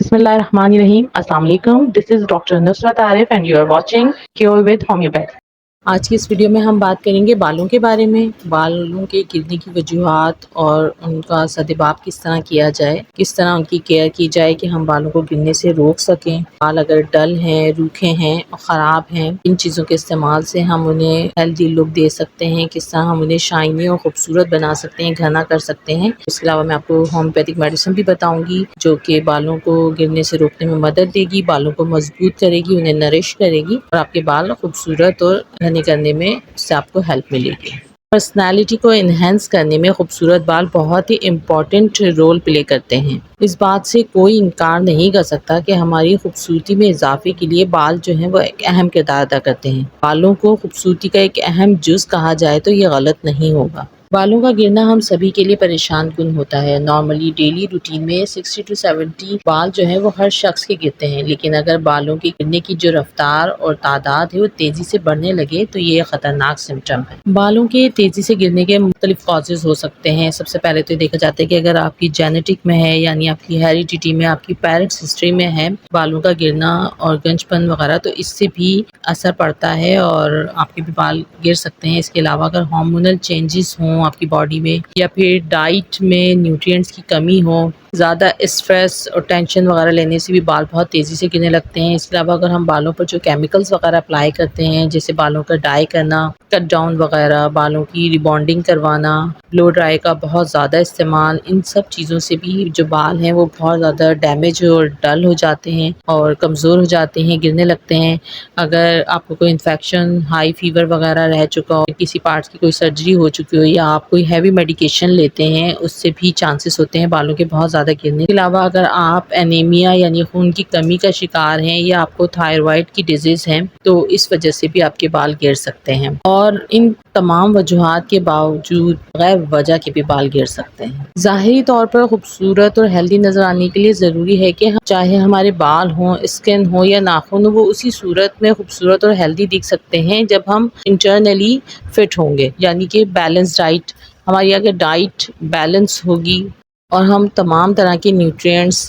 Bismillahirrahmanirrahim. Assalamu alaikum. This is Dr. Nusrat Arif and you are watching Cure with Homeopathy. आज की इस video में हम बात करेंगे बालों के बारे में। बालों के गिरने की वजूहात और उनका सद्देबाब किस तरह किया जाए, किस तरह उनकी केयर की जाए कि हम बालों को गिरने से रोक सकें। बाल अगर डल हैं, रूखे हैं और ख़राब हैं, इन चीज़ों के इस्तेमाल से हम उन्हें हेल्दी लुक दे सकते हैं, किस तरह हम उन्हें शाइनी और खूबसूरत बना सकते हैं, घना कर सकते हैं। इसके अलावा मैं आपको होम्योपैथिक मेडिसिन भी बताऊँगी जो कि बालों को गिरने से रोकने में मदद देगी, बालों को मजबूत करेगी, उन्हें नरिश करेगी और आपके बाल खूबसूरत और करने में इससे आपको हेल्प मिलेगी। पर्सनालिटी को इन्हेंस करने में खूबसूरत बाल बहुत ही इम्पॉर्टेंट रोल प्ले करते हैं। इस बात से कोई इनकार नहीं कर सकता कि हमारी खूबसूरती में इजाफे के लिए बाल जो हैं वो एक अहम किरदार अदा करते हैं। बालों को खूबसूरती का एक अहम जुज़ कहा जाए तो ये गलत नहीं होगा। बालों का गिरना हम सभी के लिए परेशान कुन होता है। नॉर्मली डेली रूटीन में 60 to 70 बाल जो है वो हर शख्स के गिरते हैं, लेकिन अगर बालों के गिरने की जो रफ्तार और तादाद है वो तेजी से बढ़ने लगे तो ये खतरनाक सिम्टम है। बालों के तेजी से गिरने के मुख्तलिफ कॉजेज हो सकते हैं। सबसे पहले तो देखा जाता है कि अगर आपकी जेनेटिक में है, यानी आपकी हेरिडिटी में, आपकी पेरेंट्स हिस्ट्री में है बालों का गिरना और गंजपन वगैरह, तो इससे भी असर पड़ता है और आपके भी बाल गिर सकते हैं। इसके अलावा अगर हार्मोनल चेंजेस हों आपकी बॉडी में, या फिर डाइट में न्यूट्रिएंट्स की कमी हो, ज़्यादा स्ट्रेस और टेंशन वगैरह लेने से भी बाल बहुत तेज़ी से गिरने लगते हैं। इसके अलावा अगर हम बालों पर जो केमिकल्स वगैरह अप्लाई करते हैं, जैसे बालों का डाई करना, कट डाउन वगैरह, बालों की रिबॉन्डिंग करवाना, ब्लो ड्राई का बहुत ज़्यादा इस्तेमाल, इन सब चीज़ों से भी जो बाल हैं वो बहुत ज़्यादा डैमेज और डल हो जाते हैं और कमज़ोर हो जाते हैं, गिरने लगते हैं। अगर आपको कोई इन्फेक्शन, हाई फीवर वगैरह रह चुका हो, किसी पार्ट्स की कोई सर्जरी हो चुकी हो, या आप कोई हैवी मेडिकेशन लेते हैं, उससे भी चांसेस होते हैं बालों के बहुत ज़्यादा गिरने के अलावा अगर आप एनीमिया यानी खून की कमी का शिकार हैं या आपको थायराइड की डिजीज़ है तो इस वजह से भी आपके बाल गिर सकते हैं। और इन तमाम वजूहात के बावजूद गैर वजह के भी बाल गिर सकते हैं। ज़ाहिरी तौर पर खूबसूरत और हेल्दी नज़र आने के लिए ज़रूरी है कि चाहे हमारे बाल हों, स्किन हो या नाखून हो, वो उसी सूरत में खूबसूरत और हेल्दी दिख सकते हैं जब हम इंटरनली फिट होंगे। यानी कि बैलेंस डाइट, हमारी अगर डाइट बैलेंस होगी और हम तमाम तरह के न्यूट्रिएंट्स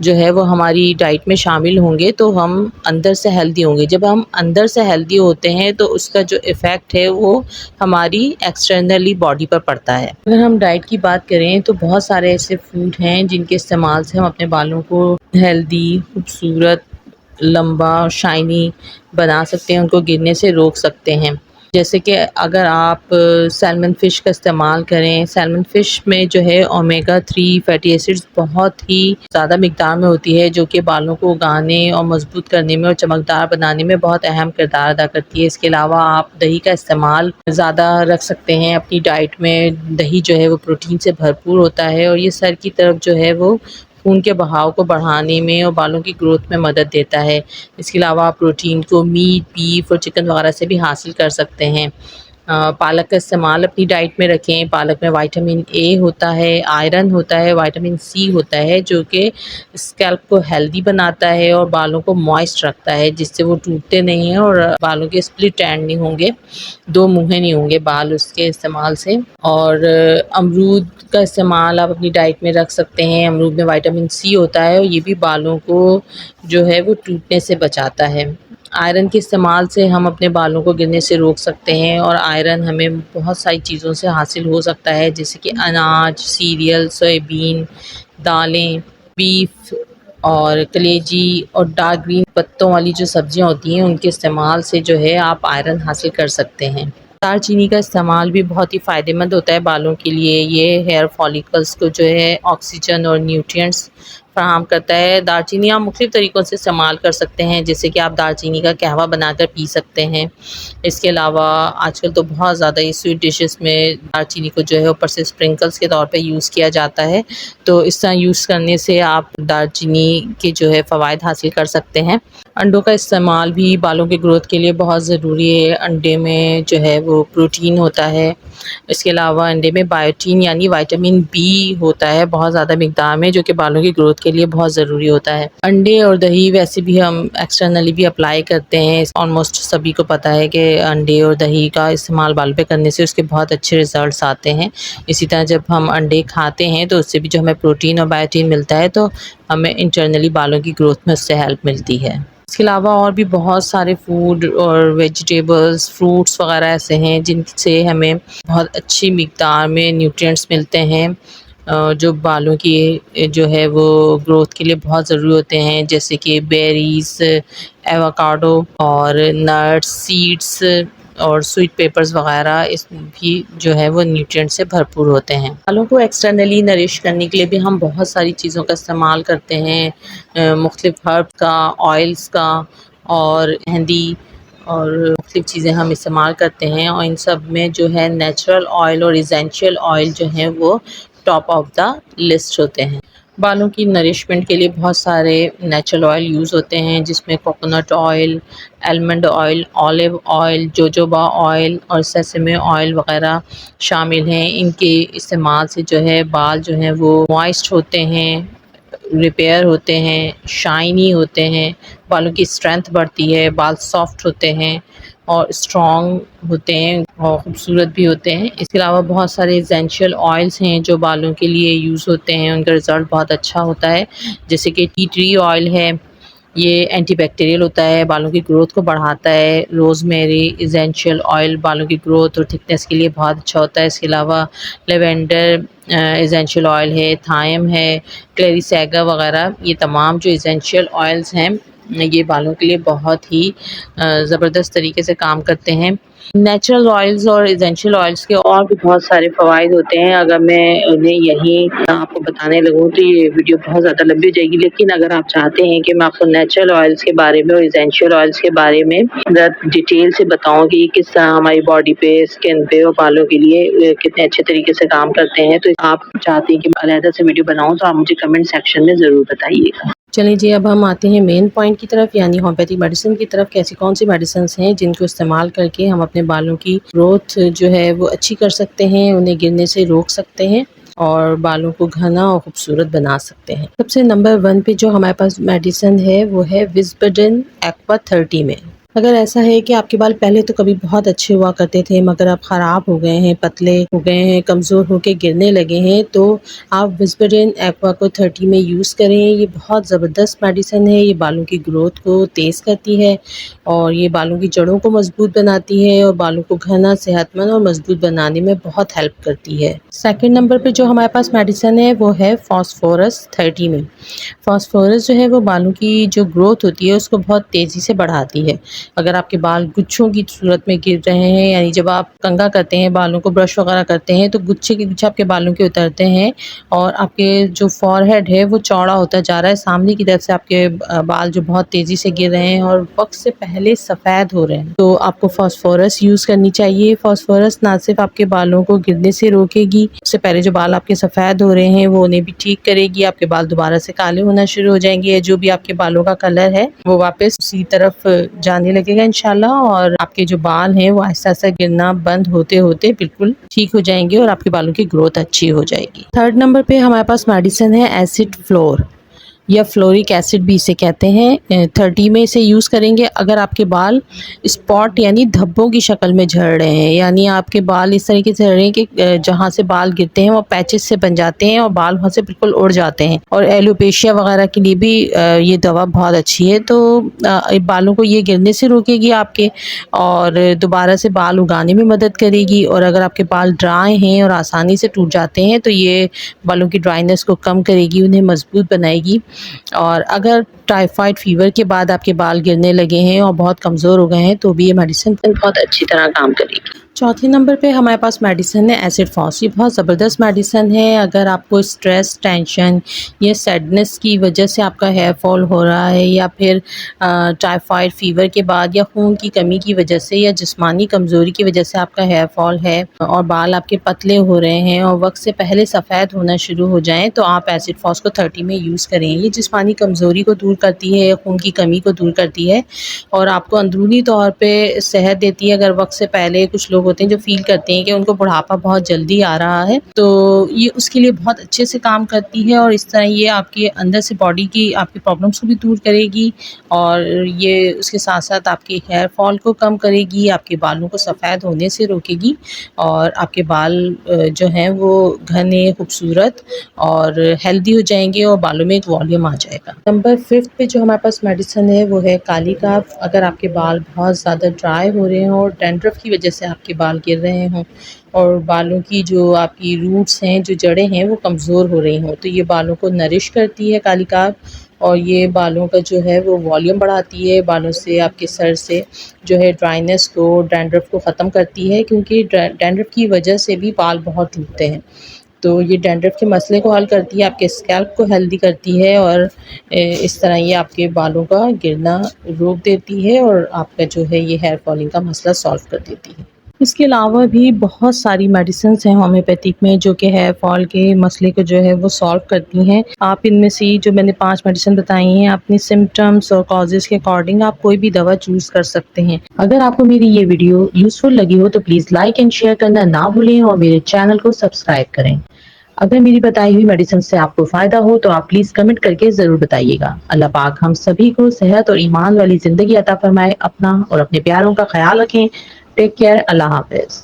जो है वो हमारी डाइट में शामिल होंगे तो हम अंदर से हेल्दी होंगे। जब हम अंदर से हेल्दी होते हैं तो उसका जो इफ़ेक्ट है वो हमारी एक्सटर्नली बॉडी पर पड़ता है। अगर हम डाइट की बात करें तो बहुत सारे ऐसे फूड हैं जिनके इस्तेमाल से हम अपने बालों को हेल्दी, खूबसूरत, लंबा और शाइनी बना सकते हैं, उनको गिरने से रोक सकते हैं। जैसे कि अगर आप सैल्मन फ़िश का इस्तेमाल करें, सैल्मन फ़िश में जो है ओमेगा 3 फैटी एसिड्स बहुत ही ज़्यादा मिक़दार में होती है जो कि बालों को उगाने और मजबूत करने में और चमकदार बनाने में बहुत अहम किरदार अदा करती है। इसके अलावा आप दही का इस्तेमाल ज़्यादा रख सकते हैं अपनी डाइट में। दही जो है वो प्रोटीन से भरपूर होता है और ये सर की तरफ जो है वो खून के बहाव को बढ़ाने में और बालों की ग्रोथ में मदद देता है। इसके अलावा आप प्रोटीन को मीट, बीफ और चिकन वगैरह से भी हासिल कर सकते हैं। पालक का इस्तेमाल अपनी डाइट में रखें। पालक में विटामिन ए होता है, आयरन होता है, विटामिन सी होता है जो कि स्कैल्प को हेल्दी बनाता है और बालों को मॉइस्ट रखता है, जिससे वो टूटते नहीं हैं और बालों के स्प्लिट एंड नहीं होंगे, दो मुँहे नहीं होंगे बाल उसके इस्तेमाल से। और अमरूद का इस्तेमाल आप अपनी डाइट में रख सकते हैं। अमरूद में विटामिन सी होता है और ये भी बालों को जो है वो टूटने से बचाता है। आयरन के इस्तेमाल से हम अपने बालों को गिरने से रोक सकते हैं और आयरन हमें बहुत सारी चीज़ों से हासिल हो सकता है, जैसे कि अनाज, सीरियल, सोयाबीन, दालें, बीफ और कलेजी और डार्क ग्रीन पत्तों वाली जो सब्जियां होती हैं उनके इस्तेमाल से जो है आप आयरन हासिल कर सकते हैं। दालचीनी का इस्तेमाल भी बहुत ही फ़ायदेमंद होता है बालों के लिए। ये हेयर फॉलिकल्स को जो है ऑक्सीजन और न्यूट्रिएंट्स फ़राहम करता है। दालचीनी आप मुख्तलिफ़ तरीक़ों से इस्तेमाल कर सकते हैं, जैसे कि आप दालचीनी का कहवा बनाकर पी सकते हैं। इसके अलावा आजकल तो बहुत ज़्यादा ये स्वीट डिशेस में दालचीनी को जो है ऊपर से स्प्रिंकल्स के तौर पे यूज़ किया जाता है, तो इस तरह यूज़ करने से आप दालचीनी के जो है फ़वाइद हासिल कर सकते हैं। अंडों का इस्तेमाल भी बालों के ग्रोथ के लिए बहुत ज़रूरी है। अंडे में जो है वो प्रोटीन होता है। इसके अलावा अंडे में बायोटीन यानी विटामिन बी होता है बहुत ज़्यादा मिक़दार में, जो कि बालों की ग्रोथ के लिए बहुत ज़रूरी होता है। अंडे और दही वैसे भी हम एक्सटर्नली भी अप्लाई करते हैं। ऑलमोस्ट सभी को पता है कि अंडे और दही का इस्तेमाल बालों पे करने से उसके बहुत अच्छे रिजल्ट्स आते हैं। इसी तरह जब हम अंडे खाते हैं तो उससे भी जो हमें प्रोटीन और बायोटीन मिलता है, तो हमें इंटरनली बालों की ग्रोथ में उससे हेल्प मिलती है। इसके अलावा और भी बहुत सारे फूड और वेजिटेबल्स, फ्रूट्स वगैरह ऐसे हैं जिनसे हमें बहुत अच्छी मिक़दार में न्यूट्रिएंट्स मिलते हैं, जो बालों की जो है वो ग्रोथ के लिए बहुत ज़रूरी होते हैं, जैसे कि बेरीज़, एवोकाडो और नट्स, सीड्स और स्वीट पेपर्स वगैरह, इस भी जो है वो न्यूट्रिएंट से भरपूर होते हैं। बालों को एक्सटर्नली नरिश करने के लिए भी हम बहुत सारी चीज़ों का इस्तेमाल करते हैं, मुख्तलिफ हर्ब का, ऑयल्स का और मेहंदी और मुख्तलिफ चीज़ें हम इस्तेमाल करते हैं, और इन सब में जो है नेचुरल ऑयल और एसेंशियल ऑयल जो हैं वो टॉप ऑफ द लिस्ट होते हैं। बालों की नरिशमेंट के लिए बहुत सारे नेचुरल ऑयल यूज़ होते हैं, जिसमें coconut oil, almond oil, olive oil, jojoba oil और सेसमे ऑयल वगैरह शामिल हैं। इनके इस्तेमाल से जो है बाल जो हैं वो मॉइस्ट होते हैं, रिपेयर होते हैं, शाइनी होते हैं, बालों की स्ट्रेंथ बढ़ती है, बाल सॉफ्ट होते हैं और स्ट्रॉन्ग होते हैं और ख़ूबसूरत भी होते हैं। इसके अलावा बहुत सारे एसेंशियल ऑयल्स हैं जो बालों के लिए यूज़ होते हैं, उनका रिज़ल्ट बहुत अच्छा होता है, जैसे कि टी ट्री ऑयल है, ये एंटीबैक्टीरियल होता है, बालों की ग्रोथ को बढ़ाता है। रोज़मेरी एसेंशियल ऑयल बालों की ग्रोथ और थिकनेस के लिए बहुत अच्छा होता है। इसके अलावा लेवेंडर एसेंशियल ऑयल है, थाइम है, क्लेरी सैगा वगैरह, ये तमाम जो एसेंशियल ऑयल्स हैं ये बालों के लिए बहुत ही ज़बरदस्त तरीके से काम करते हैं। नेचुरल ऑयल्स और एसेंशियल ऑयल्स के और भी बहुत सारे फ़वाइद होते हैं। अगर मैं उन्हें यहीं आपको बताने लगूँ तो ये वीडियो बहुत ज़्यादा लंबी हो जाएगी, लेकिन अगर आप चाहते हैं कि मैं आपको नेचुरल ऑयल्स के बारे में और एसेंशियल ऑयल्स के बारे में डिटेल से बताऊँ कि किस तरह हमारी बॉडी पे, स्किन पे और बालों के लिए कितने अच्छे तरीके से काम करते हैं, तो आप चाहते हैं कि मैं अलहदा से वीडियो बनाऊँ तो आप मुझे कमेंट सेक्शन में ज़रूर बताइएगा। चलिए जी, अब हम आते हैं मेन पॉइंट की तरफ, यानी होम्योपैथिक मेडिसिन की तरफ। कैसी कौन सी मेडिसिन्स हैं जिनको इस्तेमाल करके हम अपने बालों की ग्रोथ जो है वो अच्छी कर सकते हैं, उन्हें गिरने से रोक सकते हैं और बालों को घना और खूबसूरत बना सकते हैं। सबसे नंबर 1 पे जो हमारे पास मेडिसिन है वो है विस्परडिन एक्वा 30 में। अगर ऐसा है कि आपके बाल पहले तो कभी बहुत अच्छे हुआ करते थे, मगर अब ख़राब हो गए हैं, पतले हो गए हैं, कमज़ोर होके गिरने लगे हैं, तो आप विस्परडिन एक्वा को 30 में यूज़ करें। ये बहुत ज़बरदस्त मेडिसिन है, ये बालों की ग्रोथ को तेज़ करती है और ये बालों की जड़ों को मजबूत बनाती है और बालों को घना, सेहतमंद और मजबूत बनाने में बहुत हेल्प करती है। सेकंड नंबर पे जो हमारे पास मेडिसिन है वो है फास्फोरस 30 में। फास्फोरस जो है वो बालों की जो ग्रोथ होती है उसको बहुत तेज़ी से बढ़ाती है। अगर आपके बाल गुच्छों की सूरत में गिर रहे हैं, यानी जब आप कंघा करते हैं, बालों को ब्रश वगैरह करते हैं, तो गुच्छे के गुच्छे आपके बालों के उतरते हैं और आपके जो फॉरहेड है वो चौड़ा होता जा रहा है, सामने की तरफ से आपके बाल जो बहुत तेज़ी से गिर रहे हैं और वक्त से पहले सफ़ेद हो रहे हैं, तो आपको फास्फोरस यूज़ करनी चाहिए। फास्फोरस ना सिर्फ आपके बालों को गिरने से रोकेगी, उससे पहले जो बाल आपके सफ़ेद हो रहे हैं वो उन्हें भी ठीक करेगी, आपके बाल दोबारा से काले होना शुरू हो जाएंगे, जो भी आपके बालों का कलर है वो वापस उसी तरफ जाने लगेगा इंशाल्लाह, और आपके जो बाल हैं वो आहिस्ता आहिस्ता गिरना बंद होते होते बिल्कुल ठीक हो जाएंगे और आपके बालों की ग्रोथ अच्छी हो जाएगी। थर्ड नंबर पे हमारे पास मेडिसिन है एसिड फ्लोर या फ्लोरिक एसिड भी इसे कहते हैं। 30 में इसे यूज़ करेंगे अगर आपके बाल स्पॉट यानी धब्बों की शक्ल में झड़ रहे हैं, यानी आपके बाल इस तरीके से झड़ रहे हैं कि जहाँ से बाल गिरते हैं वो पैचेस से बन जाते हैं और बाल वहाँ से बिल्कुल उड़ जाते हैं, और एलोपेशिया वगैरह के लिए भी ये दवा बहुत अच्छी है। तो बालों को ये गिरने से रोकेगी आपके, और दोबारा से बाल उगाने में मदद करेगी। और अगर आपके बाल ड्राई हैं और आसानी से टूट जाते हैं तो ये बालों की ड्राइनेस को कम करेगी, उन्हें मजबूत बनाएगी। और अगर टाइफाइड फीवर के बाद आपके बाल गिरने लगे हैं और बहुत कमज़ोर हो गए हैं तो भी ये मेडिसिन बहुत अच्छी तरह काम करेगी। चौथे नंबर पे हमारे पास मेडिसिन है एसिड फॉस। ये बहुत ज़बरदस्त मेडिसिन है। अगर आपको स्ट्रेस, टेंशन या सैडनेस की वजह से आपका हेयर फॉल हो रहा है, या फिर टाइफाइड फीवर के बाद या खून की कमी की वजह से या जिस्मानी कमज़ोरी की वजह से आपका हेयर फॉल है और बाल आपके पतले हो रहे हैं और वक्त से पहले सफ़ेद होना शुरू हो जाएं, तो आप एसिड फॉस को 30 में यूज़ करें। ये जिस्मानी कमज़ोरी को दूर करती है, खून की कमी को दूर करती है और आपको अंदरूनी तौर पे सेहत देती है। अगर वक्त से पहले कुछ लोग होते हैं जो फील करते हैं कि उनको बुढ़ापा बहुत जल्दी आ रहा है, तो ये उसके लिए बहुत अच्छे से काम करती है और इस तरह ये आपके अंदर से बॉडी की आपकी प्रॉब्लम्स को भी दूर करेगी और ये उसके साथ साथ आपके हेयर फॉल को कम करेगी, आपके बालों को सफ़ेद होने से रोकेगी और आपके बाल जो हैं वो घने, खूबसूरत और हेल्दी हो जाएंगे और बालों में एक वॉल्यूम आ जाएगा। नंबर 5 पे जो हमारे पास मेडिसिन है वो है काली काफ। अगर आपके बाल बहुत ज़्यादा ड्राई हो रहे हों और डैंड्रफ की वजह से आपके बाल गिर रहे हों और बालों की जो आपकी रूट्स हैं, जो जड़ें हैं वो कमज़ोर हो रही हों, तो ये बालों को नरिश करती है काली काफ और ये बालों का जो है वो वॉल्यूम बढ़ाती है, बालों से आपके सर से जो है ड्राइनेस को, डैंड्रफ को ख़त्म करती है, क्योंकि डैंड्रफ की वजह से भी बाल बहुत टूटते हैं। तो ये डैंड्रफ के मसले को हल करती है, आपके स्कैल्प को हेल्दी करती है और इस तरह ये आपके बालों का गिरना रोक देती है और आपका जो है ये हेयर फॉलिंग का मसला सॉल्व कर देती है। इसके अलावा भी बहुत सारी मेडिसिन्स हैं होम्योपैथिक में जो कि हेयर फॉल के मसले को जो है वो सॉल्व करती हैं। आप इनमें से जो मैंने 5 मेडिसिन बताई हैं अपनी सिम्पटम्स और कॉजेज़ के अकॉर्डिंग आप कोई भी दवा चूज़ कर सकते हैं। अगर आपको मेरी ये वीडियो यूज़फुल लगी हो तो प्लीज़ लाइक एंड शेयर करना ना भूलें और मेरे चैनल को सब्सक्राइब करें। अगर मेरी बताई हुई मेडिसिन से आपको फ़ायदा हो तो आप प्लीज़ कमेंट करके ज़रूर बताइएगा। अल्लाह पाक हम सभी को सेहत और ईमान वाली ज़िंदगी अता फ़रमाए। अपना और अपने प्यारों का ख़याल रखें। Take care. अल्लाह हाफ़िज़।